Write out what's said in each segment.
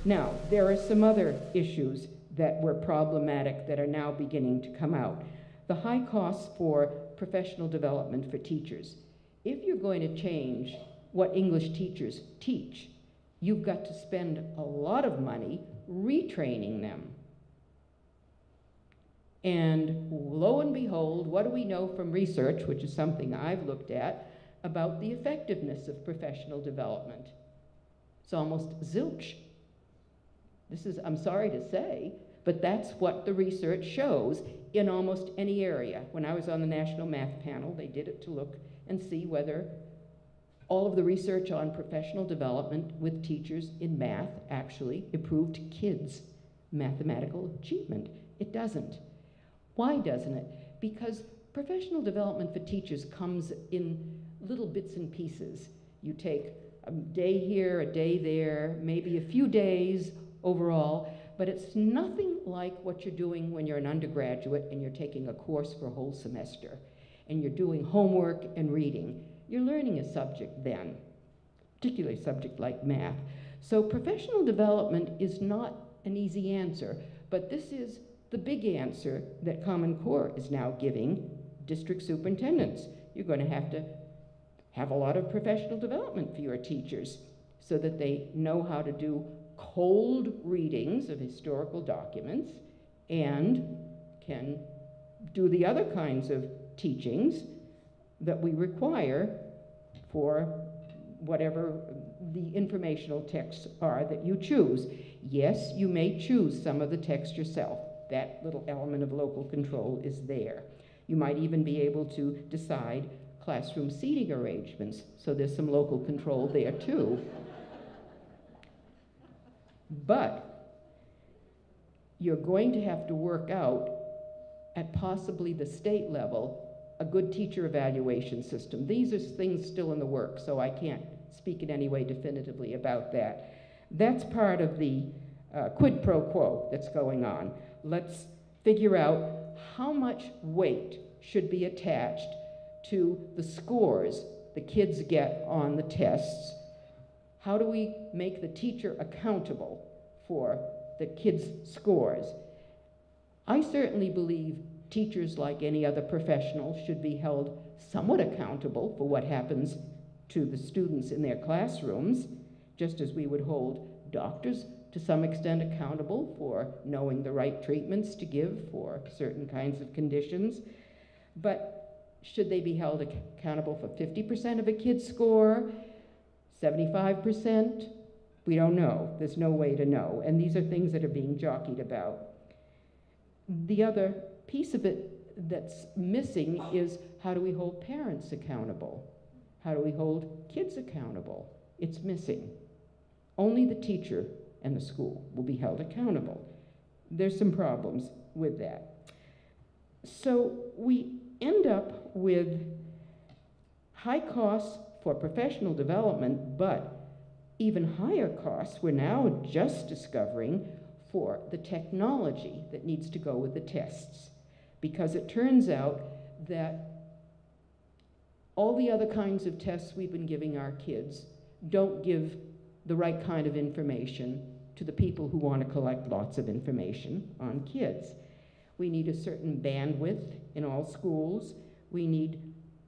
Now, there are some other issues that were problematic that are now beginning to come out. The high costs for professional development for teachers. If you're going to change what English teachers teach, you've got to spend a lot of money retraining them. And lo and behold, what do we know from research, which is something I've looked at, about the effectiveness of professional development? It's almost zilch. This is, I'm sorry to say, but that's what the research shows in almost any area. When I was on the National Math Panel, they did it to look and see whether all of the research on professional development with teachers in math actually improved kids' mathematical achievement. It doesn't. Why doesn't it? Because professional development for teachers comes in little bits and pieces. You take a day here, a day there, maybe a few days overall, but it's nothing like what you're doing when you're an undergraduate and you're taking a course for a whole semester and you're doing homework and reading. You're learning a subject then, particularly a subject like math. So professional development is not an easy answer, but this is the big answer that Common Core is now giving district superintendents. You're going to have a lot of professional development for your teachers so that they know how to do cold readings of historical documents and can do the other kinds of teachings that we require for whatever the informational texts are that you choose. Yes, you may choose some of the text yourself. That little element of local control is there. You might even be able to decide classroom seating arrangements, so there's some local control there too. But you're going to have to work out at possibly the state level a good teacher evaluation system. These are things still in the works, so I can't speak in any way definitively about that. That's part of the quid pro quo that's going on. Let's figure out how much weight should be attached to the scores the kids get on the tests. How do we make the teacher accountable for the kids' scores? I certainly believe teachers, like any other professional, should be held somewhat accountable for what happens to the students in their classrooms, just as we would hold doctors to some extent accountable for knowing the right treatments to give for certain kinds of conditions. But should they be held accountable for 50% of a kid's score, 75%? We don't know. There's no way to know. And these are things that are being jockeyed about. The other piece of it that's missing is, how do we hold parents accountable? How do we hold kids accountable? It's missing. Only the teacher and the school will be held accountable. There's some problems with that. So we end up with high costs for professional development, but even higher costs we're now just discovering for the technology that needs to go with the tests. Because it turns out that all the other kinds of tests we've been giving our kids don't give the right kind of information to the people who want to collect lots of information on kids. We need a certain bandwidth in all schools. We need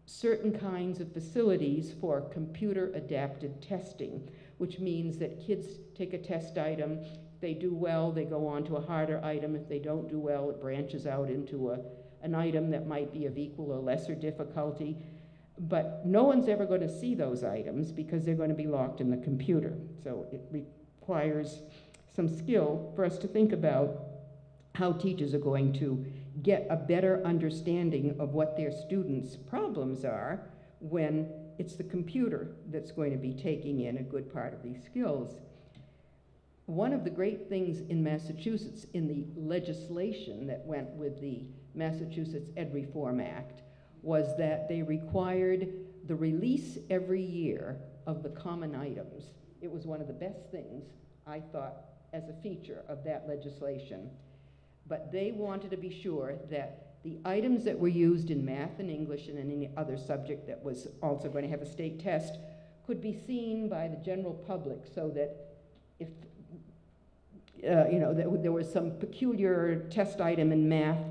certain kinds of facilities for computer-adapted testing, which means that kids take a test item. If they do well, they go on to a harder item. If they don't do well, it branches out into an item that might be of equal or lesser difficulty. But no one's ever going to see those items because they're going to be locked in the computer. So it requires some skill for us to think about how teachers are going to get a better understanding of what their students' problems are when it's the computer that's going to be taking in a good part of these skills. One of the great things in Massachusetts, in the legislation that went with the Massachusetts Ed Reform Act, was that they required the release every year of the common items. It was one of the best things, I thought, as a feature of that legislation. But they wanted to be sure that the items that were used in math and English and any other subject that was also going to have a state test could be seen by the general public, so that if there was some peculiar test item in math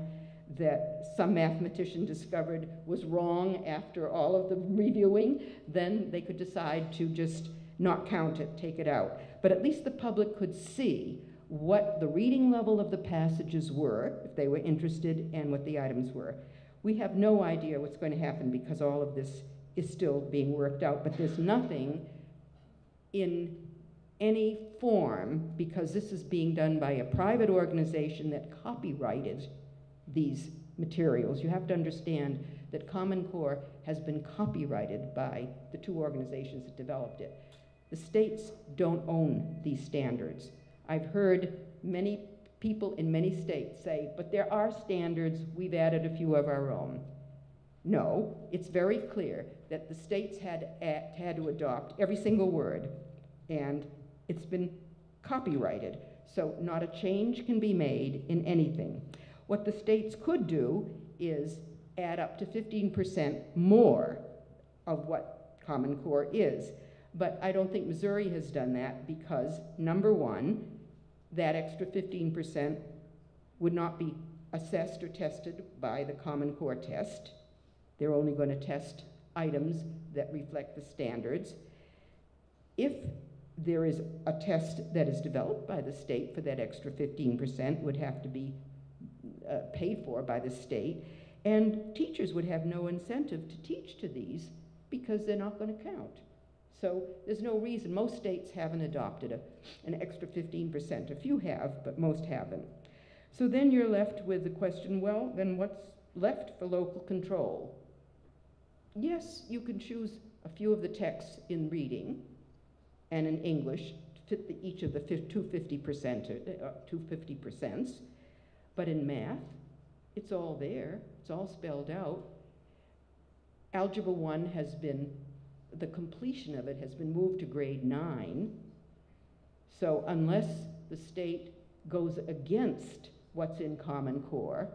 that some mathematician discovered was wrong after all of the reviewing, then they could decide to just not count it, take it out. But at least the public could see what the reading level of the passages were, if they were interested, and what the items were. We have no idea what's going to happen because all of this is still being worked out, but there's nothing in any form, because this is being done by a private organization that copyrighted these materials. You have to understand that Common Core has been copyrighted by the two organizations that developed it. The states don't own these standards. I've heard many people in many states say, but there are standards, we've added a few of our own. No, it's very clear that the states had to adopt every single word, and it's been copyrighted, so not a change can be made in anything. What the states could do is add up to 15% more of what Common Core is. But I don't think Missouri has done that because, number one, that extra 15% would not be assessed or tested by the Common Core test. They're only going to test items that reflect the standards. If there is a test that is developed by the state for that extra 15%, would have to be paid for by the state, and teachers would have no incentive to teach to these because they're not going to count. So there's no reason. Most states haven't adopted an extra 15%. A few have, but most haven't. So then you're left with the question, well, then what's left for local control? Yes, you can choose a few of the texts in reading and in English to fit each of the 250%, but in math, it's all there. It's all spelled out. Algebra 1 has been, the completion of it has been moved to grade 9. So unless the state goes against what's in Common Core,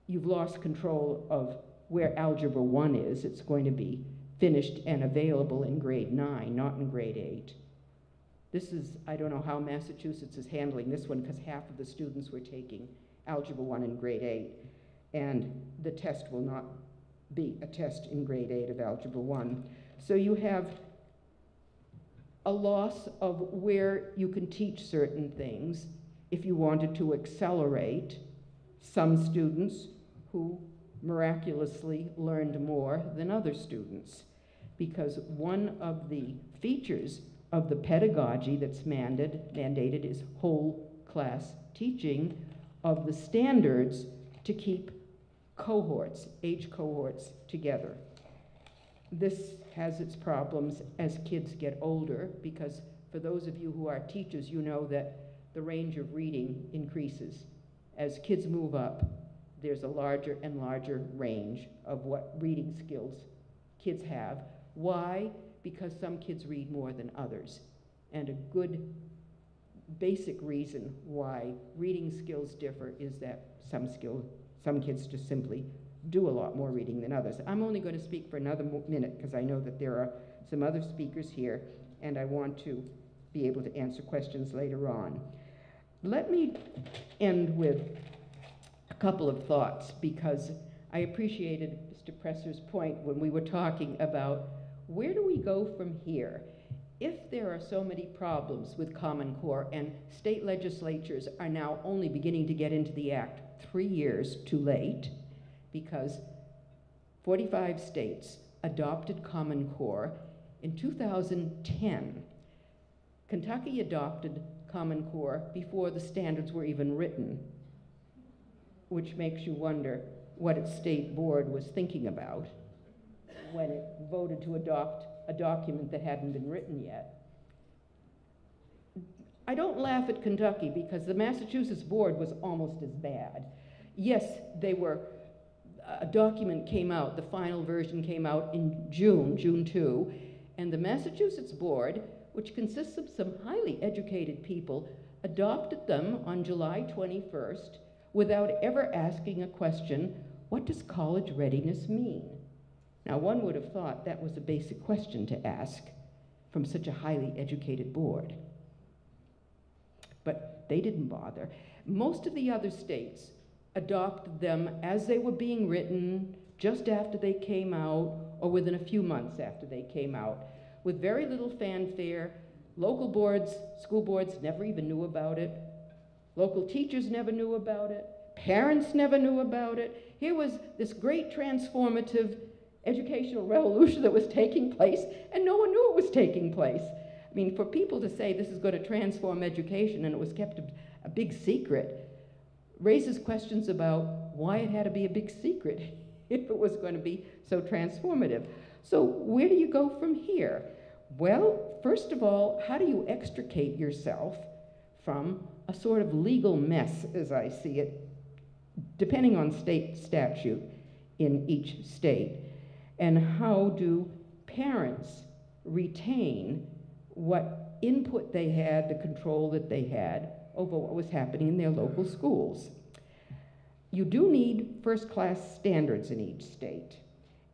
you've lost control of where Algebra 1 is. It's going to be finished and available in grade 9, not in grade 8. This is, I don't know how Massachusetts is handling this one because half of the students were taking Algebra 1 in grade 8, and the test will not be a test in grade 8 of Algebra 1. So you have a loss of where you can teach certain things if you wanted to accelerate some students who miraculously learned more than other students. Because one of the features of the pedagogy that's mandated is whole class teaching of the standards to keep cohorts, age cohorts together. This has its problems as kids get older, because for those of you who are teachers, you know that the range of reading increases. As kids move up, there's a larger and larger range of what reading skills kids have. Why? Because some kids read more than others. And a good basic reason why reading skills differ is that some kids just simply do a lot more reading than others. I'm only going to speak for another minute because I know that there are some other speakers here and I want to be able to answer questions later on. Let me end with a couple of thoughts, because I appreciated Mr. Presser's point when we were talking about where do we go from here? If there are so many problems with Common Core and state legislatures are now only beginning to get into the act 3 years too late, because 45 states adopted Common Core in 2010. Kentucky adopted Common Core before the standards were even written, which makes you wonder what its state board was thinking about when it voted to adopt a document that hadn't been written yet. I don't laugh at Kentucky because the Massachusetts board was almost as bad. Yes, a document came out, the final version came out in June 2, and the Massachusetts board, which consists of some highly educated people, adopted them on July 21st without ever asking a question, what does college readiness mean? Now, one would have thought that was a basic question to ask from such a highly educated board. but they didn't bother. Most of the other states adopted them as they were being written, just after they came out, or within a few months after they came out, with very little fanfare. Local boards, school boards never even knew about it. Local teachers never knew about it. Parents never knew about it. Here was this great transformative educational revolution that was taking place, and no one knew it was taking place. I mean, for people to say this is going to transform education and it was kept a big secret raises questions about why it had to be a big secret if it was going to be so transformative. So where do you go from here? Well, first of all, how do you extricate yourself from a sort of legal mess, as I see it, depending on state statute in each state? And how do parents retain what input they had, the control that they had over what was happening in their local schools? You do need first-class standards in each state.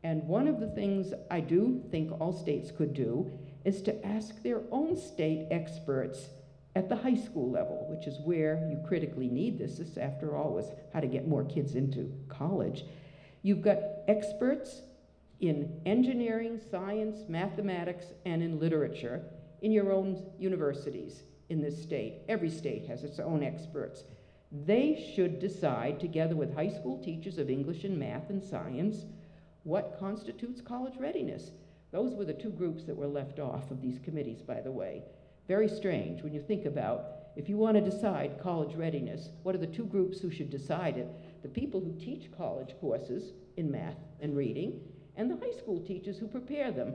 And one of the things I do think all states could do is to ask their own state experts at the high school level, which is where you critically need this. This, after all, was how to get more kids into college. You've got experts in engineering, science, mathematics, and in literature in your own universities in this state. Every state has its own experts. They should decide, together with high school teachers of English and math and science, what constitutes college readiness. Those were the two groups that were left off of these committees, by the way. Very strange when you think about, if you want to decide college readiness, what are the two groups who should decide it? The people who teach college courses in math and reading, and the high school teachers who prepare them.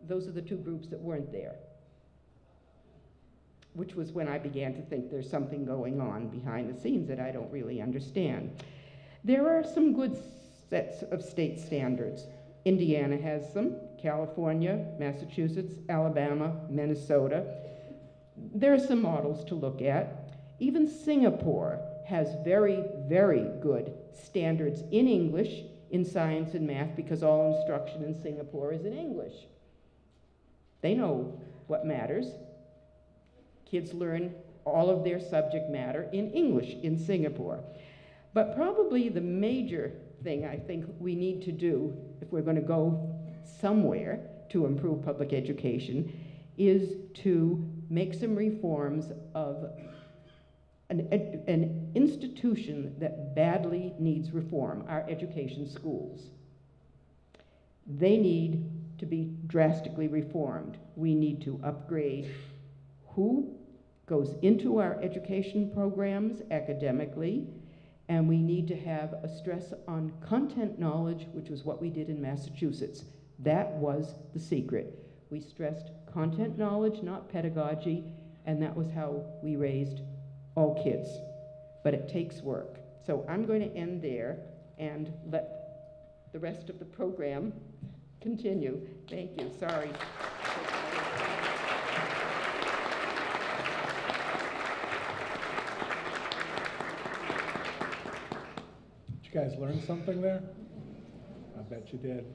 Those are the two groups that weren't there, which was when I began to think there's something going on behind the scenes that I don't really understand. There are some good sets of state standards. Indiana has them, California, Massachusetts, Alabama, Minnesota. There are some models to look at. Even Singapore has very, very good standards in English, in science and math, because all instruction in Singapore is in English. They know what matters. Kids learn all of their subject matter in English in Singapore. But probably the major thing I think we need to do, if we're going to go somewhere to improve public education, is to make some reforms of an institution that badly needs reform, our education schools. They need to be drastically reformed. We need to upgrade who goes into our education programs academically, and we need to have a stress on content knowledge, which was what we did in Massachusetts. That was the secret. We stressed content knowledge, not pedagogy, and that was how we raised all kids. But it takes work. So I'm going to end there and let the rest of the program continue. Thank you. Sorry. Did you guys learn something there? I bet you did.